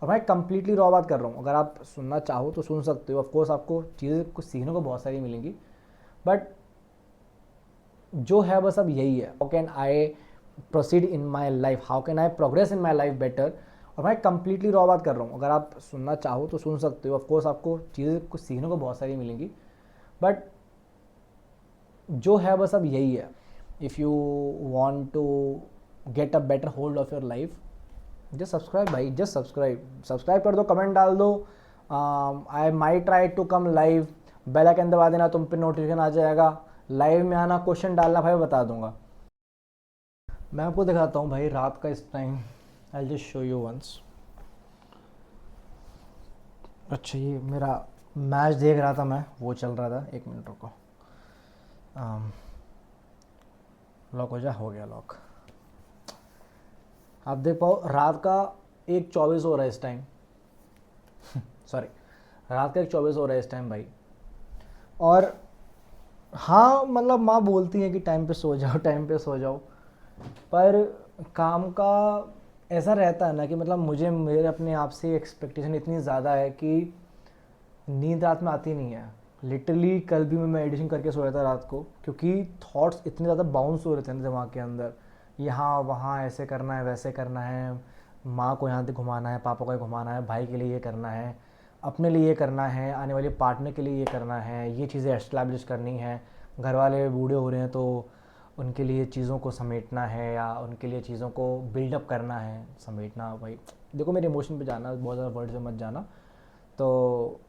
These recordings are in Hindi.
और मैं कंप्लीटली रॉ बात कर रहा हूँ, अगर आप सुनना चाहो तो सुन सकते हो। ऑफ कोर्स आपको चीज़ें कुछ सीखने को बहुत सारी मिलेंगी, बट जो है बस अब यही है, how can I proceed in my life, how can I progress in my life better. और मैं कंप्लीटली रॉ बात कर रहा हूँ, अगर आप सुनना चाहो तो सुन सकते हो। ऑफ कोर्स आपको चीज़ें कुछ सीखने को बहुत सारी मिलेंगी, बट जो है बस अब यही है। If you want to get a better hold of your life, just subscribe भाई, जस्ट सब्सक्राइब कर दो, कमेंट डाल दो। I may try to come live, bell icon दबा देना, तुम पे नोटिफिकेशन आ जाएगा। लाइव में आना, क्वेश्चन डालना भाई, बता दूंगा। मैं आपको दिखाता हूँ भाई रात का इस time, I just show you once. अच्छा, ये मेरा मैच देख रहा था मैं, वो चल रहा था। एक मिनट रुको, लॉक हो गया लॉक। आप देख पाओ रात का 1:24 हो रहा है इस टाइम। सॉरी, रात का 1:24 हो रहा है इस टाइम भाई। और हाँ, मतलब माँ बोलती है कि टाइम पे सो जाओ, टाइम पे सो जाओ, पर काम का ऐसा रहता है ना कि मतलब मुझे मेरे अपने आप से एक्सपेक्टेशन इतनी ज़्यादा है कि नींद रात में आती नहीं है। लिटरली कल भी मैं मेडिटेशन करके सोया था रात को, क्योंकि थॉट्स इतने ज़्यादा बाउंस हो रहे थे ना दिमाग के अंदर। यहाँ वहाँ ऐसे करना है, वैसे करना है, माँ को यहाँ से घुमाना है, पापा को यहाँ घुमाना है, भाई के लिए ये करना है, अपने लिए ये करना है, आने वाले पार्टनर के लिए ये करना है, ये चीज़ें एस्टैब्लिश करनी है। घर वाले बूढ़े हो रहे हैं तो उनके लिए चीज़ों को समेटना है, या उनके लिए चीज़ों को बिल्डअप करना है। समेटना भाई, देखो मेरे इमोशन पे जाना, बहुत ज़्यादा वर्ड से मत जाना। तो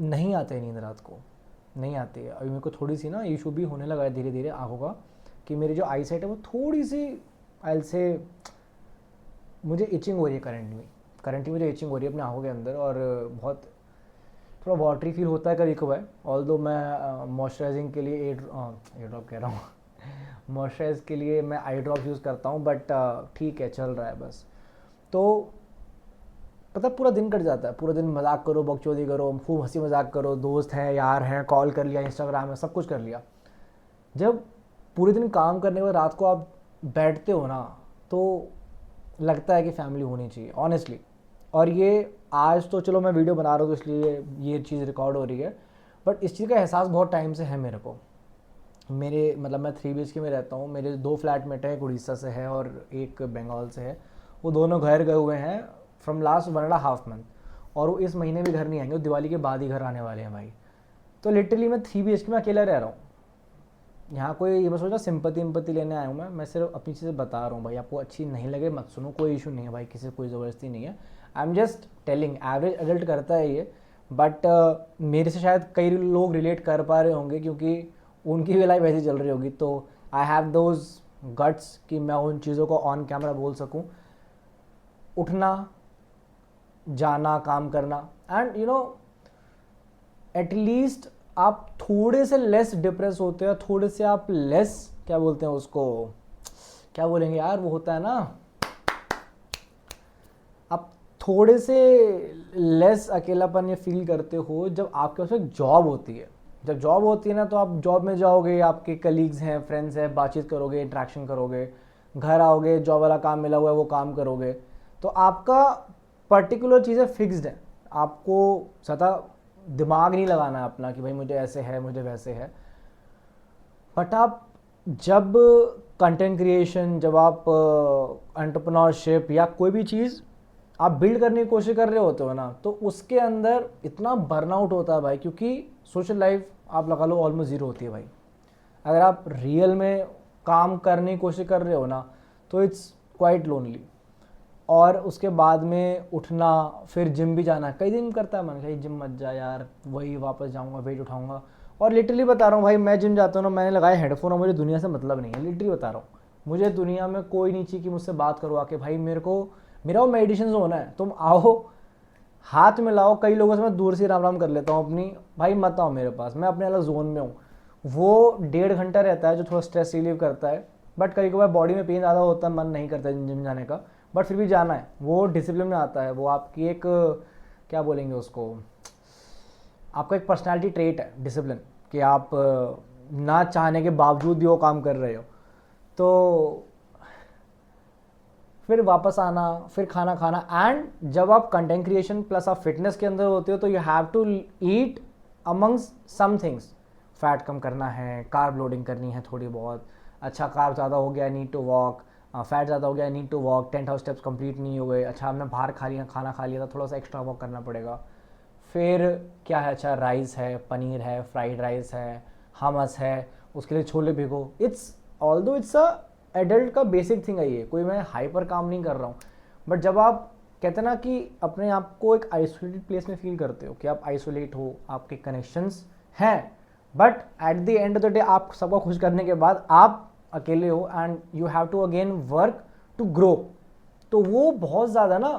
नहीं आते नींद रात को, नहीं आती है। अभी मेरे को थोड़ी सी ना इशू भी होने लगा है धीरे धीरे आँखों का, कि मेरी जो आई साइट है वो थोड़ी सी, आई से, मुझे इचिंग हो रही है करंटली मुझे इचिंग हो रही है अपने आँखों के अंदर, और बहुत थोड़ा वाटरी फील होता है कभी कभार। ऑल दो मैं मॉइस्चराइजिंग के लिए एयर ड्रॉप कह रहा हूँ मॉइस्चराइज के लिए मैं आई ड्रॉप यूज़ करता हूँ, बट ठीक है, चल रहा है बस। तो पता है, पूरा दिन कट जाता है, पूरा दिन मजाक करो, बकचोदी करो, खूब हंसी मजाक करो, दोस्त हैं, यार हैं, कॉल कर लिया, इंस्टाग्राम है, सब कुछ कर लिया। जब पूरे दिन काम करने के बाद रात को आप बैठते हो ना, तो लगता है कि फैमिली होनी चाहिए ऑनेस्टली। और ये आज तो चलो मैं वीडियो बना रहा हूँ तो इसलिए ये चीज़ रिकॉर्ड हो रही है, बट इस चीज़ का एहसास बहुत टाइम से है मेरे को। मेरे मतलब मैं 3 BHK में रहता हूँ, मेरे 2 फ्लैटमेट हैं, एक उड़ीसा से है और एक बंगाल से है। वो दोनों घर गए हुए हैं फ्रॉम लास्ट 1.5 मंथ, और वो इस महीने भी घर नहीं आएंगे, वो दिवाली के बाद ही घर आने वाले हैं भाई। तो लिटरली मैं 3 BHK में अकेला रह रहा हूँ। यहाँ कोई ये मत सोचना सिंपत्ति लेने आया हूँ मैं सिर्फ अपनी चीज़ें बता रहा हूँ भाई। आपको अच्छी नहीं लगे मत सुनो, कोई इशू नहीं है भाई, किसी से कोई ज़बरदस्ती नहीं है। I am just telling, average adult करता है ये, बट मेरे से शायद कई लोग रिलेट कर पा रहे होंगे, क्योंकि उनकी भी लाइफ ऐसी चल रही होगी। तो आई हैव दोज गट्स कि मैं उन चीज़ों को ऑन कैमरा बोल सकूँ। उठना, जाना, काम करना, एंड यू नो एटलीस्ट आप थोड़े से लेस डिप्रेस होते हैं, थोड़े से आप लेस, क्या बोलते हैं उसको, क्या बोलेंगे यार, वो होता है ना, आप थोड़े से लेस अकेलापन ये फील करते हो जब आपके पास एक जॉब होती है। जब जॉब होती है ना, तो आप जॉब में जाओगे, आपके कलीग्स हैं, फ्रेंड्स हैं, बातचीत करोगे, इंट्रैक्शन करोगे, घर आओगे, जॉब वाला काम मिला हुआ है वो काम करोगे, तो आपका पर्टिकुलर चीज़ें फिक्स्ड है। आपको ज़्यादा दिमाग नहीं लगाना है अपना कि भाई मुझे ऐसे है, मुझे वैसे है। बट आप जब कंटेंट क्रिएशन, जब आप एंटरप्रेन्योरशिप या कोई भी चीज़ आप बिल्ड करने की कोशिश कर रहे होते हो ना, तो उसके अंदर इतना बर्नआउट होता है भाई, क्योंकि सोशल लाइफ आप लगा लो ऑलमोस्ट ज़ीरो होती है भाई। अगर आप रियल में काम करने की कोशिश कर रहे हो ना, तो इट्स क्वाइट लोनली। और उसके बाद में उठना, फिर जिम भी जाना, कई दिन करता है मन, कहीं जिम मत जा यार, वही वापस जाऊंगा, वेट उठाऊंगा। और लिटरली बता रहा हूँ भाई, मैं जिम जाता हूँ ना, मैंने लगाया हेडफोन और मुझे दुनिया से मतलब नहीं है, लिटरली बता रहा हूँ। मुझे दुनिया में कोई नहीं चाहिए कि मुझसे बात करो आके, भाई मेरे को मेरा वो मेडिटेशन होना है, तुम आओ, हाथ में लाओ। कई लोगों से मैं दूर से राम राम कर लेता हूँ अपनी, भाई मत आओ मेरे पास, मैं अपने अलग जोन में हूँ। वो 1.5 घंटा रहता है जो थोड़ा स्ट्रेस रिलीव करता है, बट कभी कभार बॉडी में पेन ज़्यादा होता है, मन नहीं करता जिम जाने का, बट फिर भी जाना है। वो डिसिप्लिन में आता है, वो आपकी एक, क्या बोलेंगे उसको, आपका एक पर्सनालिटी ट्रेट है डिसिप्लिन, कि आप ना चाहने के बावजूद भी वो काम कर रहे हो। तो फिर वापस आना, फिर खाना खाना। एंड जब आप कंटेंट क्रिएशन प्लस आप फिटनेस के अंदर होते हो तो you have to eat amongst some things. Fat कम करना है, कार्ब लोडिंग करनी है थोड़ी बहुत, अच्छा कार्ब ज़्यादा हो गया, नीड टू वॉक, फैट ज़्यादा हो गया, need to walk, 10,000 steps complete नहीं हुए, अच्छा हमने बाहर खा लिया, खाना खा लिया, तो थोड़ा सा एक्स्ट्रा वॉक करना पड़ेगा। फिर क्या है, अच्छा राइस है, पनीर है, फ्राइड राइस है, हमस है, उसके लिए छोले भिगो। It's although it's a adult का बेसिक थिंग है ये, कोई मैं हाइपर काम नहीं कर रहा हूँ। बट जब आप कहते हैं ना कि अपने आप को एक आइसोलेटेड प्लेस में फील करते हो कि आप आइसोलेट हो, आपके कनेक्शंस हैं, but at the end of the day आप सबको खुश करने के बाद आप अकेले हो and you have to again work to grow. तो वो बहुत ज़्यादा ना,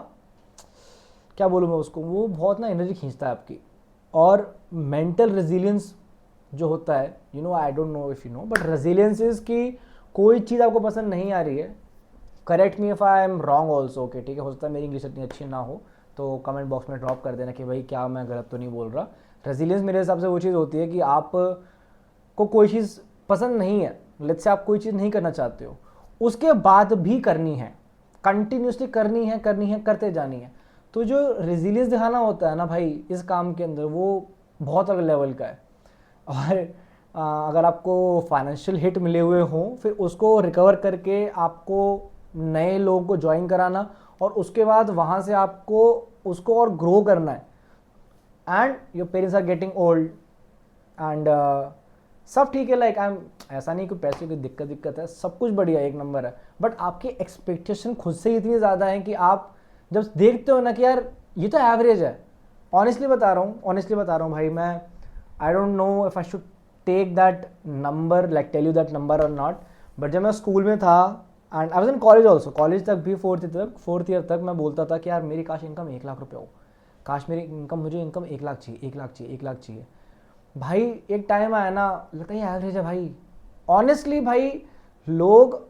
क्या बोलूँ मैं उसको, वो बहुत ना एनर्जी खींचता है आपकी। और मेंटल रेजिलियंस जो होता है, you know, I don't know if you know, but resilience is कि कोई चीज़ आपको पसंद नहीं आ रही है, correct me if I am wrong also, okay, ठीक है, हो सकता है मेरी इंग्लिश इतनी अच्छी ना हो, तो कमेंट बॉक्स में ड्रॉप कर देना कि भाई क्या मैं गलत तो नहीं बोल रहा। रेजिलियंस मेरे हिसाब से वो चीज़ होती है कि आप को कोई चीज़ पसंद नहीं है, लेट्स से आप कोई चीज़ नहीं करना चाहते हो, उसके बाद भी करनी है, कंटिन्यूसली करनी है, करते जानी है। तो जो रेजिलियंस दिखाना होता है ना भाई इस काम के अंदर, वो बहुत अलग लेवल का है। और अगर आपको फाइनेंशियल हिट मिले हुए हों, फिर उसको रिकवर करके आपको नए लोगों को ज्वाइन कराना, और उसके बाद वहाँ से आपको उसको और ग्रो करना है। And your parents are getting old and सब ठीक है, लाइक आई एम, ऐसा नहीं कि पैसे की दिक्कत है, सब कुछ बढ़िया एक नंबर है, बट आपकी एक्सपेक्टेशन खुद से इतनी ज़्यादा है कि आप जब देखते हो ना कि यार ये तो एवरेज है। ऑनेस्टली बता रहा हूँ भाई, मैं I don't know if I should take that number, like tell you that number और नॉट, बट जब मैं स्कूल में था and I was in college also, college तक भी फोर्थ ईयर तक मैं बोलता था कि यार मेरी काश इनकम 1 लाख रुपये हो, काश मेरी इनकम, मुझे इनकम 1 लाख चाहिए, 1 लाख चाहिए। भाई एक टाइम आया ना, लगता है एवरेज है भाई। ऑनेस्टली भाई, लोग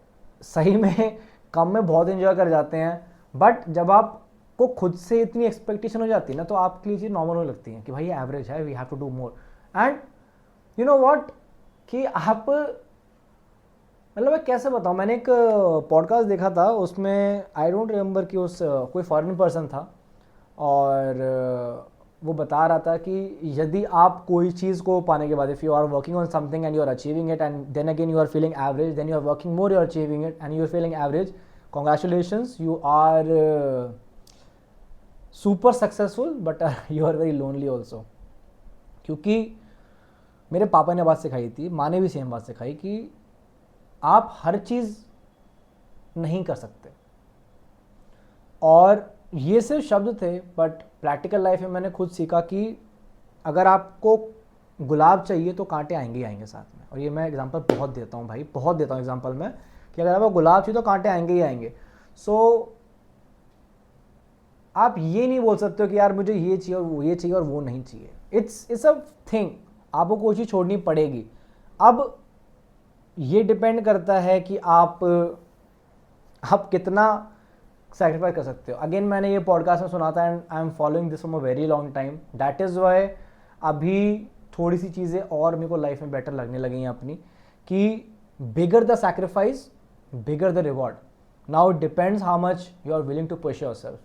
सही में कम में बहुत एंजॉय कर जाते हैं, बट जब आपको खुद से इतनी एक्सपेक्टेशन हो जाती है ना, तो आपके लिए चीज़ नॉर्मल होने लगती है कि भाई एवरेज है, we have to do more. And you know what, कि आप, मतलब मैं कैसे बताऊँ, मैंने एक पॉडकास्ट देखा था, उसमें आई डोंट रिमेंबर कि उस कोई फॉरेन पर्सन था, और वो बता रहा था कि यदि आप कोई चीज़ को पाने के बाद, if you are working on something and you are achieving it and then again you are feeling average, then you are working more, you are achieving it and you are feeling average, congratulations, you are super successful, but you are very lonely also. क्योंकि मेरे पापा ने बात सिखाई थी, माँ ने भी सेम बात सिखाई कि आप हर चीज़ नहीं कर सकते। और ये सिर्फ शब्द थे, बट प्रैक्टिकल लाइफ में मैंने खुद सीखा कि अगर आपको गुलाब चाहिए तो कांटे आएंगे ही आएंगे साथ में। और ये मैं एग्जांपल बहुत देता हूँ भाई, बहुत देता हूँ एग्जांपल में, कि अगर आपको गुलाब चाहिए तो कांटे आएंगे ही आएंगे। सो आप ये नहीं बोल सकते हो कि यार मुझे ये चाहिए और वो ये चाहिए और वो नहीं चाहिए। इट्स अ थिंग, आपको कोई चीज़ छोड़नी पड़ेगी। अब ये डिपेंड करता है कि आप कितना सैक्रिफाइस कर सकते हो। अगेन मैंने ये पॉडकास्ट में सुना था and I am following this from a very long time, that is why अभी थोड़ी सी चीज़ें और मेरे को लाइफ में बेटर लगने लगी हैं अपनी, कि bigger the sacrifice bigger the reward. Now it depends how much you are willing to push yourself.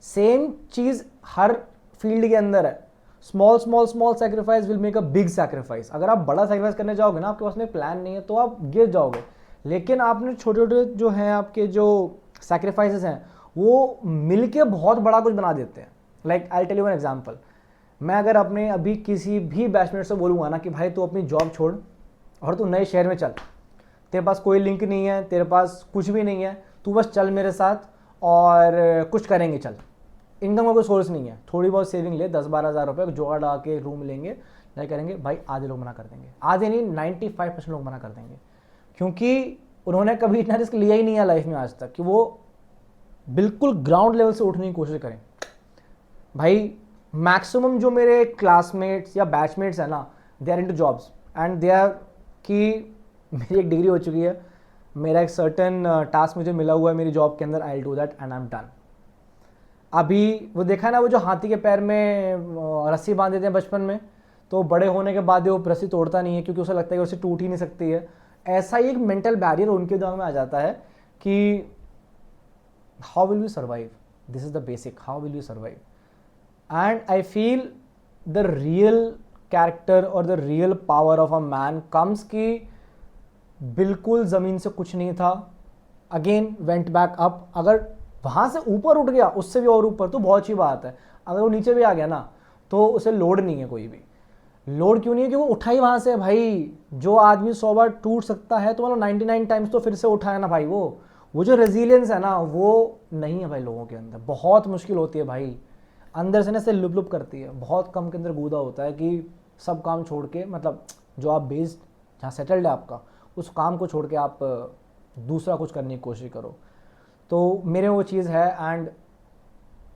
Same चीज़ हर फील्ड के अंदर है, small small small sacrifice will make a big sacrifice. अगर आप बड़ा सैक्रिफाइस करने जाओगे ना, आपके पास में प्लान नहीं है, तो आप गिर जाओगे। लेकिन आपने छोटे छोटे जो हैं आपके जो सैक्रिफाइसेस हैं, वो मिलके बहुत बड़ा कुछ बना देते हैं। Like I tell you an example, मैं अगर अपने अभी किसी भी बैचमेट से बोलूँगा ना कि भाई तू अपनी जॉब छोड़ और तू नए शहर में चल, तेरे पास कोई लिंक नहीं है, तेरे पास कुछ भी नहीं है, तू बस चल मेरे साथ और कुछ करेंगे, चल, इनकम का कोई सोर्स नहीं है, थोड़ी बहुत सेविंग ले, 10-12 हज़ार रुपये जोड़ लगा के रूम लेंगे, नहीं करेंगे भाई, आधे लोग मना कर देंगे, आधे नहीं 95% लोग मना कर देंगे, क्योंकि उन्होंने कभी इतना रिस्क लिया ही नहीं है लाइफ में आज तक कि वो बिल्कुल ग्राउंड लेवल से उठने की कोशिश करें। भाई मैक्सिमम जो मेरे क्लासमेट्स या बैचमेट्स हैं ना, they are into jobs and they are, कि मेरी एक डिग्री हो चुकी है, मेरा एक सर्टेन टास्क मुझे मिला हुआ है मेरी जॉब के अंदर, I will do that and I am done. अभी वो देखा ना, वो जो हाथी के पैर में रस्सी बांध देते हैं बचपन में, तो बड़े होने के बाद वो रस्सी तोड़ता नहीं है क्योंकि उसे लगता है कि रस्सी टूट ही नहीं सकती है। ऐसा ही एक मेंटल बैरियर उनके दिमाग में आ जाता है कि how will we survive? This is the basic, how will we survive? And I feel the real character और the real power of a man comes कि बिल्कुल ज़मीन से कुछ नहीं था, अगेन वेंट बैक अप। अगर वहाँ से ऊपर उठ गया, उससे भी और ऊपर, तो बहुत अच्छी बात है। अगर वो नीचे भी आ गया ना, तो उसे लोड नहीं है कोई भी। लोड क्यों नहीं है? कि वो उठा ही वहाँ से है भाई। जो आदमी 100 बार टूट सकता है, तो मतलब 99 टाइम्स तो फिर से उठाया ना भाई। वो जो रेजिलियंस है ना, वो नहीं है भाई लोगों के अंदर। बहुत मुश्किल होती है भाई, अंदर से ना से लुप लुप करती है। बहुत कम के अंदर गूदा होता है कि सब काम छोड़ के, मतलब जो आप बेस्ड, जहाँ सेटल्ड है आपका, उस काम को छोड़ के आप दूसरा कुछ करने की कोशिश करो। तो मेरे वो चीज़ है। एंड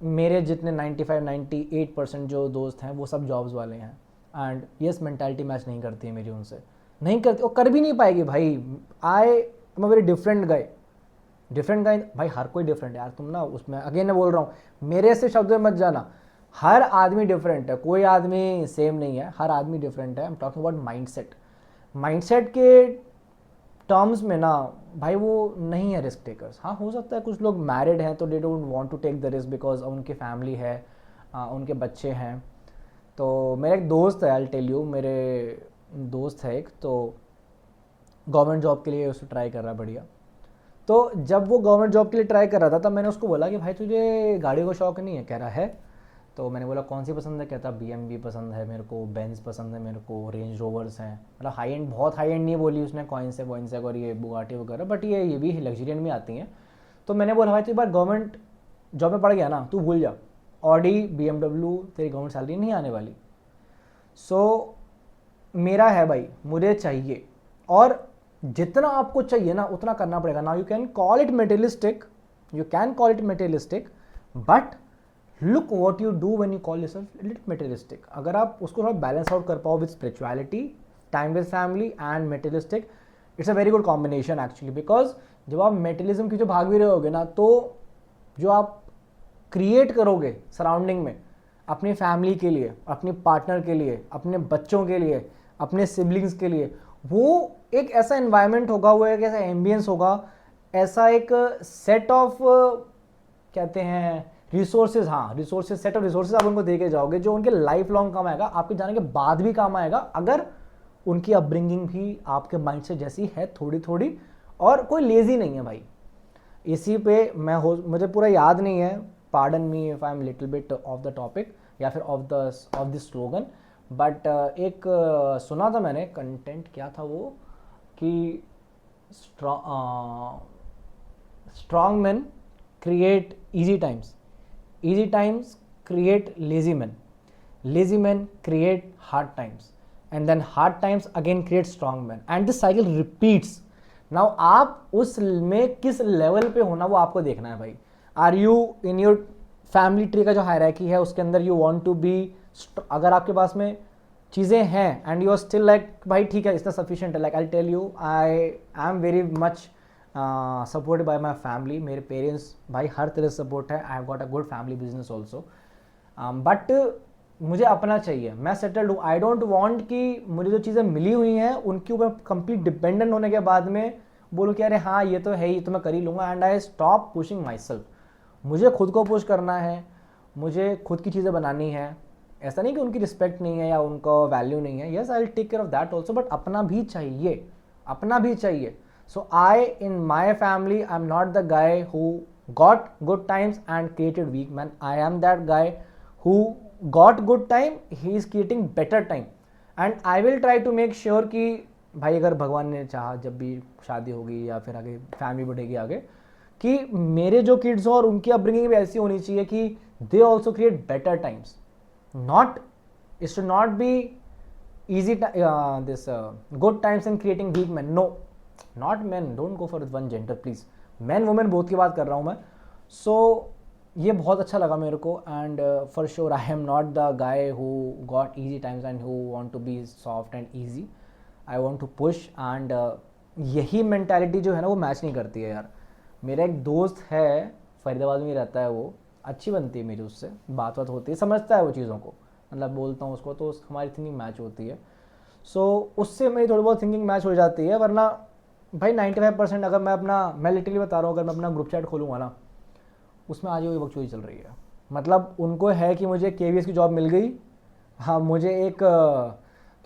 मेरे जितने 95-98% जो दोस्त हैं वो सब जॉब्स वाले हैं। एंड यस, मेंटालिटी मैच नहीं करती है मेरी उनसे, नहीं करती, और कर भी नहीं पाएगी भाई। I am a very different guy. Different गाय भाई, हर कोई डिफरेंट है यार। तुम ना उसमें, अगेन मैं बोल रहा हूँ, मेरे से शब्द में मत जाना। हर आदमी डिफरेंट है, कोई आदमी सेम नहीं है, हर आदमी डिफरेंट है। I am talking about mindset. Mindset के टर्म्स में ना भाई, वो नहीं है रिस्क टेकर्स। हाँ, हो सकता है कुछ लोग मैरिड हैं तो they don't want to take the risk because उनकी फैमिली है, उनके बच्चे हैं। तो मेरा एक दोस्त है, आई टेल यू, मेरे दोस्त है एक, तो गवर्नमेंट जॉब के लिए उसको ट्राई कर रहा है, बढ़िया। तो जब वो गवर्नमेंट जॉब के लिए ट्राई कर रहा था, तब मैंने उसको बोला कि भाई तुझे गाड़ी का शौक नहीं है? कह रहा है। तो मैंने बोला कौन सी पसंद है? कहता BMW पसंद है मेरे को, बेंज पसंद है मेरे को, रेंज रोवर्स हैं। मतलब हाई एंड, बहुत हाई एंड नहीं बोली उसने, कॉइन्स और ये बुगाटी वगैरह, बट ये भी लग्जरियन में आती हैं। तो मैंने बोला भाई तू एक बार गवर्नमेंट जॉब में पड़ गया ना, तू भूल जा, ऑडी BMW तेरी गवर्नमेंट सैलरी नहीं आने वाली। सो मेरा है भाई, मुझे चाहिए, और जितना आपको चाहिए ना उतना करना पड़ेगा। Now you can call it materialistic, you can call it materialistic, but look what you do when you call yourself little materialistic. अगर आप उसको थोड़ा बैलेंस आउट कर पाओ with spirituality, time with family and materialistic, it's a very good combination actually. Because जब आप मटेरियलिज्म की जो भाग भी रहोगे ना, तो जो आप क्रिएट करोगे सराउंडिंग में, अपनी फैमिली के लिए, अपनी पार्टनर के लिए, अपने बच्चों के लिए, अपने सिबलिंग्स के लिए, वो एक ऐसा एनवायरनमेंट होगा, वो एक ऐसा एम्बियंस होगा, ऐसा एक सेट ऑफ कहते हैं रिसोर्सेज, हाँ रिसोर्सेज, सेट ऑफ रिसोर्सेज आप उनको दे के जाओगे, जो उनके लाइफ लॉन्ग काम आएगा, आपके जाने के बाद भी काम आएगा, अगर उनकी अपब्रिंगिंग भी आपके माइंड से जैसी है थोड़ी थोड़ी, और कोई लेजी नहीं है भाई। इसी पे मैं मुझे पूरा याद नहीं है, pardon me if I am little bit of the topic या फिर ऑफ दिस स्लोगन, बट एक सुना था मैंने, कंटेंट क्या था वो, कि strong man create easy times, easy times create lazy men create hard times, and then hard times again create strong men, and this cycle repeats. now आप उस में किस लेवल पे होना वो आपको देखना है भाई। Are you in your family tree का जो हायरार्की है उसके अंदर यू वांट टू बी, अगर आपके पास में चीज़ें हैं and you are still like भाई ठीक है इतना सफिशिएंट है, like I tell you, I am very much supported by my family. मेरे पेरेंट्स भाई हर तरह से सपोर्ट है, I have got a good family business also, but मुझे अपना चाहिए, मैं सेटल्ड हूँ। आई डोंट वांट कि मुझे जो चीज़ें मिली हुई हैं उनके ऊपर कंप्लीट डिपेंडेंट होने के बाद में बोलूँ कि अरे हाँ ये तो है ही, तो मैं कर ही लूँगा, and I stop pushing my self. मुझे खुद को पुश करना है, मुझे खुद की चीज़ें बनानी है। ऐसा नहीं कि उनकी रिस्पेक्ट नहीं है या उनका वैल्यू नहीं है, yes I will take care of that also, but अपना भी चाहिए, अपना भी चाहिए। So in my family, I'm not the guy who got good times and created weak man. I am that guy who got good time, he is creating better time, and I will try to make sure कि भाई अगर भगवान ने चाहा जब भी शादी होगी या फिर आगे फैमिली बढ़ेगी आगे, कि मेरे जो किड्स हो और उनकी अपब्रिंगिंग भी ऐसी होनी चाहिए कि they also create better times, not it should not be easy this good times and creating weak men, no, not men, don't go for one gender please, men women both की बात कर रहा हूँ मैं। so ये बहुत अच्छा लगा मेरे को, and for sure I am not the guy who got easy times and who want to be soft and easy, I want to push, and यही मेंटालिटी जो है ना वो मैच नहीं करती है यार। मेरा एक दोस्त है फरीदाबाद में रहता है, वो अच्छी बनती है मेरी उससे, बात होती है, समझता है वो चीज़ों को, मतलब बोलता हूँ उसको तो हमारी थिंकिंग मैच होती है। सो उससे मेरी थोड़ी बहुत थिंकिंग मैच हो जाती है, वरना भाई 95% अगर मैं लिटरली बता रहा हूँ, अगर मैं अपना ग्रुप चैट खोलूँगा ना, उसमें आज वही बकचोदी चल रही है। मतलब उनको है कि मुझे KVS की जॉब मिल गई, हाँ मुझे एक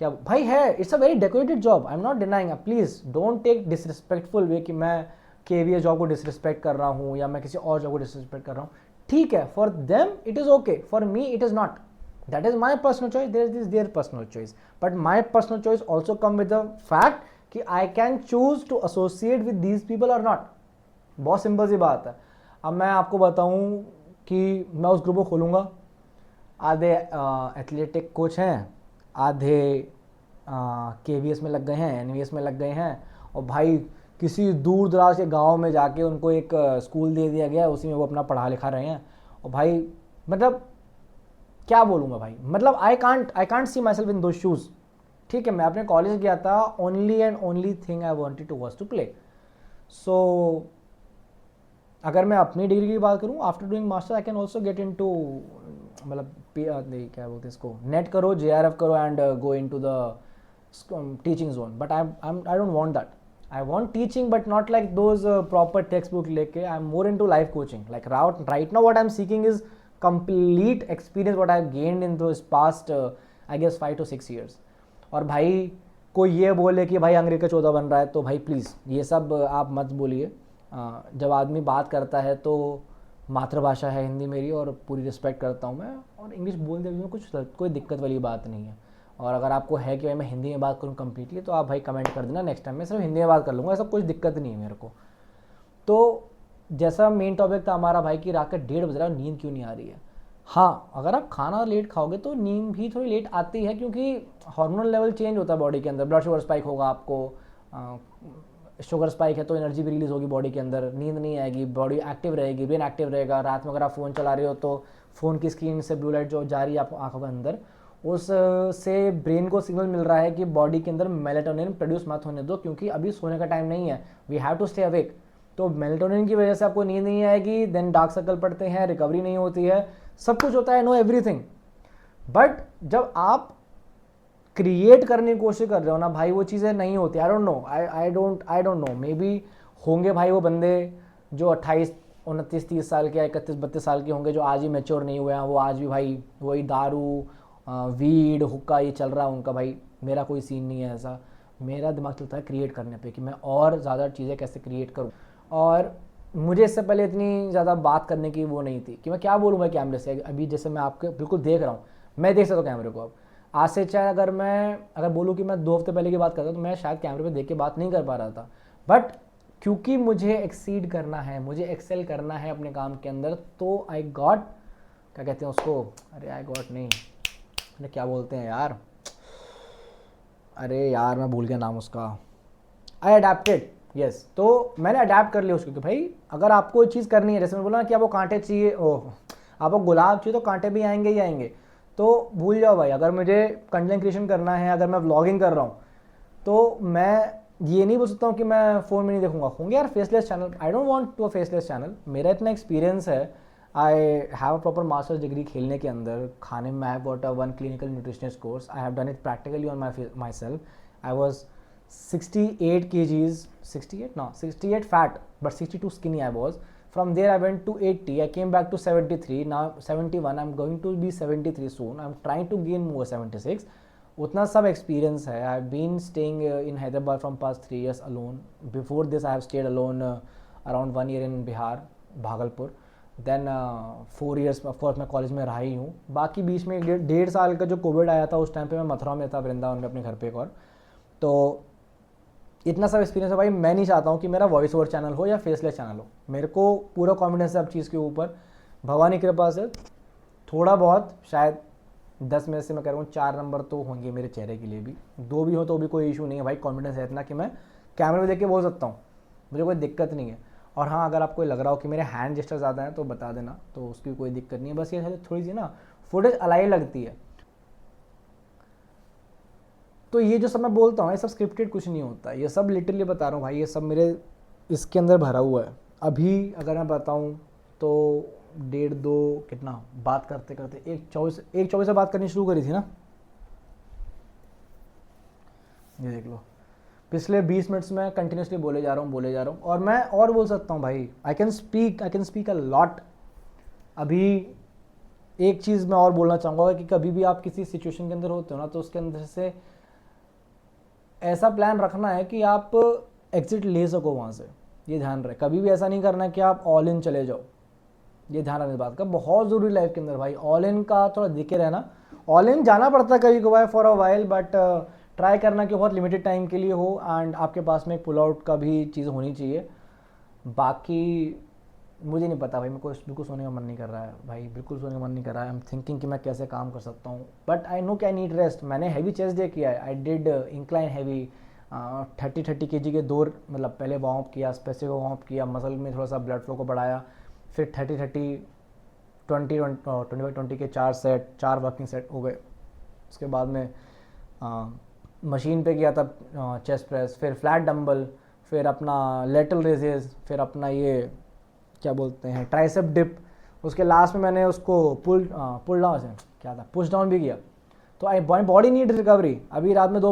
क्या भाई है, it's a very decorated job, I am not denying, please don't take disrespectful way कि मैं KVS जॉब को डिसरिस्पेक्ट कर रहा हूँ या मैं किसी और जॉब को डिसरिस्पेक्ट कर रहा हूँ। ठीक है, for them it is okay, for me it is not, that is my personal choice, there is their personal choice, but my personal choice also come with the fact कि I can choose to associate with these people और नॉट। बहुत सिंपल सी बात है। अब मैं आपको बताऊं कि मैं उस ग्रुप को खोलूँगा, आधे एथलेटिक कोच हैं, आधे KVS में लग गए हैं, NVS में लग गए हैं, और भाई किसी दूर दराज के गांव में जाके उनको एक स्कूल दे दिया गया है, उसी में वो अपना पढ़ा लिखा रहे हैं। और भाई मतलब क्या बोलूँगा भाई, मतलब I can't see my self in दो शूज़। ठीक है, मैं अपने कॉलेज गया था, only and only thing I wanted to was to play. So अगर मैं अपनी डिग्री की बात करूँ, after doing master I can also get into, मतलब क्या बोलते हैं इसको, नेट करो, JRF करो and go into the teaching zone, but I don't want that. I want teaching but not like those proper text book लेके, I am more into life coaching, like right now what I'm seeking is complete experience what I've gained in those past I guess 5 to 6 years। और भाई कोई ये बोले कि भाई अंग्रेज का चौथा बन रहा है, तो भाई प्लीज़ ये सब आप मत बोलिए। जब आदमी बात करता है तो मातृभाषा है हिंदी मेरी, और पूरी रिस्पेक्ट करता हूँ मैं, और इंग्लिश बोलते हुए कुछ कोई दिक्कत वाली बात नहीं है। और अगर आपको है कि भाई मैं हिंदी में बात करूँ कम्प्लीटली, तो आप भाई कमेंट कर देना, नेक्स्ट टाइम मैं सिर्फ हिंदी में बात कर लूँगा, ऐसा कुछ दिक्कत नहीं है मेरे को। तो जैसा मेन टॉपिक था हमारा भाई कि रात का 1:30 बज रहा है, नींद क्यों नहीं आ रही है। हाँ, अगर आप खाना लेट खाओगे तो नींद भी थोड़ी लेट आती है, क्योंकि हार्मोनल लेवल चेंज होता है बॉडी के अंदर, ब्लड शुगर स्पाइक होगा आपको, शुगर स्पाइक है तो एनर्जी भी रिलीज होगी बॉडी के अंदर, नींद नहीं आएगी, बॉडी एक्टिव रहेगी, ब्रेन एक्टिव रहेगा। रात में अगर आप फ़ोन चला रहे हो तो फ़ोन की स्क्रीन से ब्लू लाइट जो जा रही है आपको आँखों के अंदर, उस से ब्रेन को सिग्नल मिल रहा है कि बॉडी के अंदर मेलेटोनिन प्रोड्यूस मत होने दो, क्योंकि अभी सोने का टाइम नहीं है, we have to stay awake. तो मेलेटोनिन की वजह से आपको नींद नहीं आएगी, देन डार्क सर्कल पड़ते हैं, रिकवरी नहीं होती है, सब कुछ होता है, नो एवरीथिंग। बट जब आप क्रिएट करने की कोशिश कर रहे हो ना भाई, वो चीज़ें नहीं होती। आई don't no, I don't no, may be होंगे भाई वो बंदे जो 28 29 30 साल के, 31 32 साल के होंगे, जो आज ही मैच्योर नहीं हुए हैं, वो आज भी भाई वही दारू वीड हुक्का ये चल रहा है उनका। भाई मेरा कोई सीन नहीं है ऐसा, मेरा दिमाग चलता है क्रिएट करने पे कि मैं और ज़्यादा चीज़ें कैसे क्रिएट करूँ। और मुझे इससे पहले इतनी ज़्यादा बात करने की वो नहीं थी कि मैं क्या बोलूँ भाई कैमरे से। अभी जैसे मैं आपके बिल्कुल देख रहा हूँ, मैं देख सकता हूँ कैमरे को। अब आज से चाहे अगर बोलूँ कि मैं 2 हफ्ते पहले की बात करता तो मैं शायद कैमरे पे देख के बात नहीं कर पा रहा था, बट क्योंकि मुझे एक्सीड करना है, मुझे एक्सेल करना है अपने काम के अंदर, तो आई गॉट, क्या कहते हैं उसको, अरे आई गॉट नहीं, अरे क्या बोलते हैं यार, अरे यार मैं भूल गया नाम उसका, आई अडेप्टेड, यस। तो मैंने अडेप्ट कर लिया उसको कि भाई अगर आपको ये चीज़ करनी है, जैसे मैं बोला ना कि आपको कांटे चाहिए, ओह आपको गुलाब चाहिए तो कांटे भी आएंगे ही आएंगे, तो भूल जाओ भाई। अगर मुझे कंटेंट क्रिएशन करना है, अगर मैं व्लॉगिंग कर रहा हूँ, तो मैं ये नहीं बोल सकता हूँ कि मैं फ़ोन में नहीं देखूंगा, होंगे यार faceless channel, I don't want to a faceless channel. मेरा इतना एक्सपीरियंस है, I have a proper masters degree खेलने के अंदर, खाने में I have got a 1 clinical nutritionist course, I have done it practically on myself. I was 68 kgs, 68 fat, but 62 skinny I was. From there I went to 80, I came back to 73, now 71, I'm going to be 73 soon, I'm trying to gain more 76। उतना सब एक्सपीरियंस है। I have been staying in Hyderabad from past 3 years alone, before this I have stayed alone around 1 year in Bihar, Bhagalpur, then 4 years of course मैं कॉलेज में रहा ही हूँ। बाकी बीच में 1.5 साल का जो कोविड आया था, उस टाइम पे मैं मथुरा में था, वृंदावन में अपने घर पे एक और। तो इतना सब एक्सपीरियंस है भाई। मैं नहीं चाहता हूँ कि मेरा वॉइस ओवर चैनल हो या फेसलेस चैनल हो, मेरे को पूरा कॉन्फिडेंस है अब चीज़ के ऊपर, भगवान की कृपा से। थोड़ा बहुत शायद 10 में से मैं कह रहा हूँ 4 नंबर तो होंगे मेरे चेहरे के लिए भी, 2 भी हो तो भी कोई इशू नहीं है भाई। कॉन्फिडेंस है इतना कि मैं कैमरे में देख के बोल सकता हूँ, मुझे कोई दिक्कत नहीं है। और हाँ, अगर आपको लग रहा हो कि मेरे हैंड जेस्चर ज़्यादा हैं तो बता देना, तो उसकी कोई दिक्कत नहीं है। बस ये थोड़ी सी ना फुटेज अलाइ लगती है। तो ये जो सब मैं बोलता हूँ ये सब स्क्रिप्टेड कुछ नहीं होता, ये सब लिटरली बता रहा हूँ भाई, ये सब मेरे इसके अंदर भरा हुआ है। अभी अगर मैं बताऊँ तो 1.5-2 कितना बात करते करते 1:24 से बात करनी शुरू करी थी ना, ये देख लो पिछले 20 मिनट्स में कंटिन्यूसली बोले जा रहा हूँ और मैं और बोल सकता हूँ भाई। I can speak a lot अभी एक चीज़ मैं और बोलना चाहूँगा कि कभी भी आप किसी सिचुएशन के अंदर होते हो ना, तो उसके अंदर से ऐसा प्लान रखना है कि आप एग्जिट ले सको वहाँ से, ये ध्यान रहे। कभी भी ऐसा नहीं करना कि आप ऑल इन चले जाओ, ये ध्यान रखने इस बात का, बहुत ज़रूरी लाइफ के अंदर भाई ऑल इन का थोड़ा दिखे रहना। ऑल इन जाना पड़ता है कभी कभार for a while, but try करना कि बहुत लिमिटेड टाइम के लिए हो, एंड आपके पास में एक पुल आउट का भी चीज़ होनी चाहिए। बाकी मुझे नहीं पता भाई, मेरे को बिल्कुल सोने का मन नहीं कर रहा है भाई, बिल्कुल सोने का मन नहीं कर रहा है। आई एम थिंकिंग कि मैं कैसे काम कर सकता हूँ, बट आई नो कि आई नीड रेस्ट। मैंने हैवी चेस्ट डे किया है, I did incline heavy 30 kg के दौर, मतलब पहले वार्म अप किया, स्पेसिफिक वार्म अप किया, मसल में थोड़ा सा ब्लड फ्लो को बढ़ाया, फिर 30-30 20-20 के 4 वर्किंग सेट हो गए। उसके बाद में मशीन पे किया था चेस्ट प्रेस, फिर फ्लैट डंबल, फिर अपना लेटरल रेजेस, फिर अपना ये क्या बोलते हैं ट्राइसेप डिप, उसके लास्ट में मैंने उसको पुल डाउन से क्या था पुश डाउन भी किया। तो आई बॉडी नीड रिकवरी। अभी रात में 2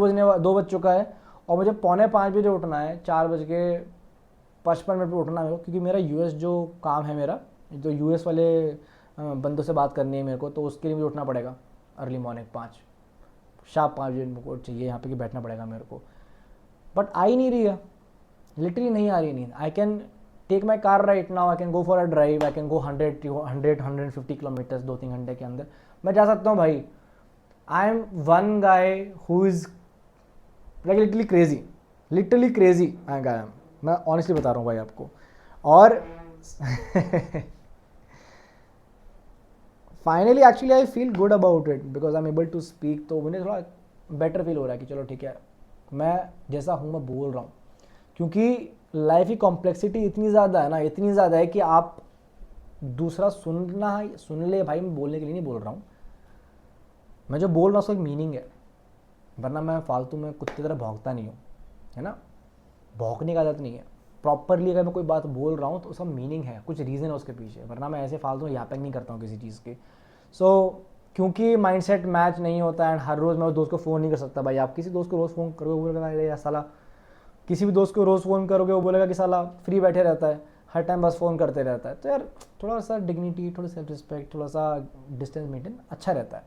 बज चुका है और मुझे 4:45 बजे उठना है, 4:55 पे उठना है, क्योंकि मेरा यूएस जो काम है, मेरा जो यूएस वाले बंदों से बात करनी है मेरे को, तो उसके लिए मुझे उठना पड़ेगा अर्ली मॉर्निंग 5 बजे मेरे को चाहिए यहाँ पे कि बैठना पड़ेगा मेरे को। बट आई नहीं रही है, लिटरली नहीं आ रही नींद। I can take my car right now, I can go for a drive, I can go 100-150 kilometres 2-3 घंटे के अंदर मैं जा सकता हूँ भाई। I am one guy who is like literally crazy I am, मैं ऑनेस्टली बता रहा हूँ भाई आपको। और finally actually I feel good about it because I am able to speak, तो मुझे थोड़ा बेटर फील हो रहा है कि चलो ठीक है, मैं जैसा हूँ मैं बोल रहा हूँ। क्योंकि लाइफ की कॉम्प्लेक्सिटी इतनी ज़्यादा है ना, इतनी ज़्यादा है कि आप दूसरा सुन ले भाई, मैं बोलने के लिए नहीं बोल रहा हूँ, मैं जो बोल रहा हूँ उसका एक मीनिंग है, वरना मैं फालतू में कुत्ते की तरह भौंकता नहीं हूँ, है ना। भौंकने की आदत नहीं है। प्रॉपरली अगर मैं कोई बात बोल रहा हूँ तो उसका मीनिंग है, कुछ रीज़न है उसके पीछे, वरना मैं ऐसे फालतू में यापैक नहीं करता हूँ किसी चीज़ की। क्योंकि माइंडसेट मैच नहीं होता है, एंड हर रोज़ मैं उस दोस्त को फ़ोन नहीं कर सकता भाई। आप किसी दोस्त को रोज़ फ़ोन करोगे, वो बोलेगा यार साला, किसी भी दोस्त को रोज़ फ़ोन करोगे वो बोलेगा कि साला फ्री बैठे रहता है, हर टाइम बस फ़ोन करते रहता है। तो यार थोड़ा सा डिग्निटी, थोड़ा सेल्फ रिस्पेक्ट, थोड़ा सा डिस्टेंस मेंटेन अच्छा रहता है।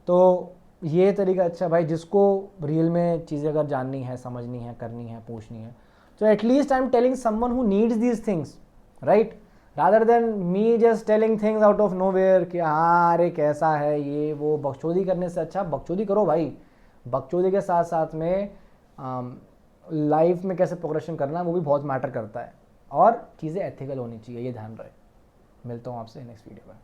तो ये तरीका अच्छा भाई, जिसको रियल में चीज़ें अगर जाननी है, समझनी है, करनी है, पूछनी है, तो at least I am telling someone who needs these things, right, rather than me just telling things out of nowhere कि हाँ अरे कैसा है ये वो। बकचोदी करने से अच्छा बकचोदी करो भाई। बकचोदी के साथ साथ में लाइफ में कैसे प्रोग्रेशन करना है वो भी बहुत मैटर करता है, और चीज़ें एथिकल होनी चाहिए, ये ध्यान रहे। मिलता हूँ आपसे नेक्स्ट वीडियो में।